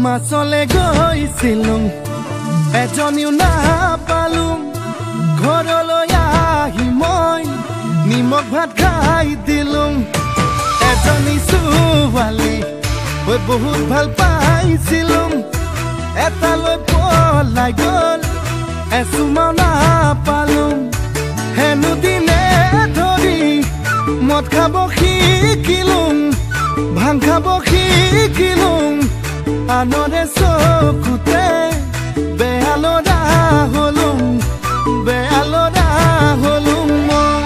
মাছলে গৈছিলুং এজনীও নাপালুং ঘৰলৈ আহি মই নিমখ ভাত খাই দিলুং এজনী ছোৱালী হৈ বহুত ভাল পাইছিলুং এটালৈ পলাই গ'ল এচুমাও নাপালুং হেনো দিনে ধৰি মদ খাব শিকিলুং ভাং খাব শিকিলুং আনৰে চকুতে বেয়ালৰা হলুং বেয়ালৰা হলুং মই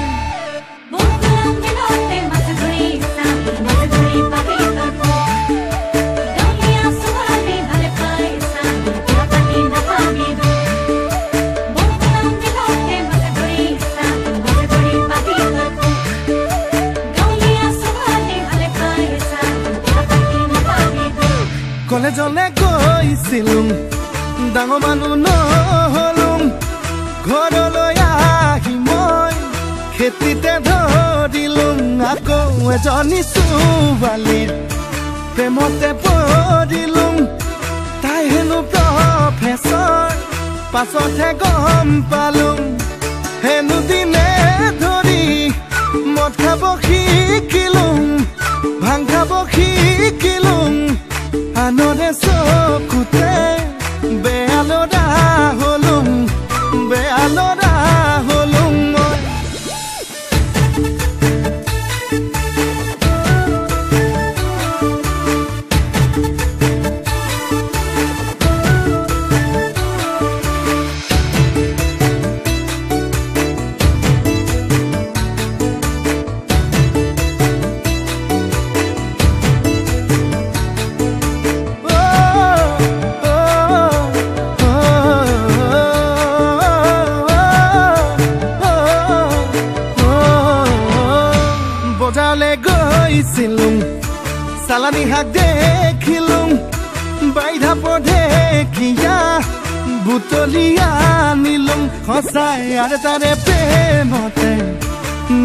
কলেজলে গৈছিলুং ডাঙৰ মানুহ নহলুং ঘৰলৈ আহি মই খেতিতে ধৰিলুং আকৌ এজনী ছোৱালীৰ প্ৰেমতে পৰিলুং তাই হেনো প্ৰফেচৰ পাছতহে গম পালুং হেনো দিনে ধৰি মদ খাব শিকিলুং ভাং খাব শিকিলুং আনৰে চকুতে বেয়ালৰা হলুং বেয়ালৰা হলুং মই বজাৰলে গৈছিলুং চালানী শাক দেখিলুং বাইধা পঢেকিয়া বুটলি আনিলুং সঁচাই আৰু তাৰে প্ৰেমতে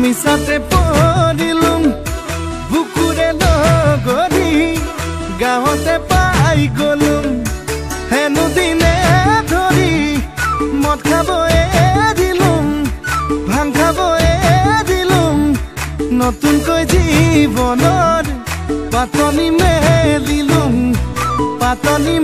মিছাতে পৰিলুং বুকুৰে লগৰি গাঁৱতে পাই গ'লুং হেনো দিনে ধৰি মদ খাব এৰিলুং ভাং খাব এৰিলুং নতুনকৈ জীৱনৰ পাতনি মেলিলুং পাতনি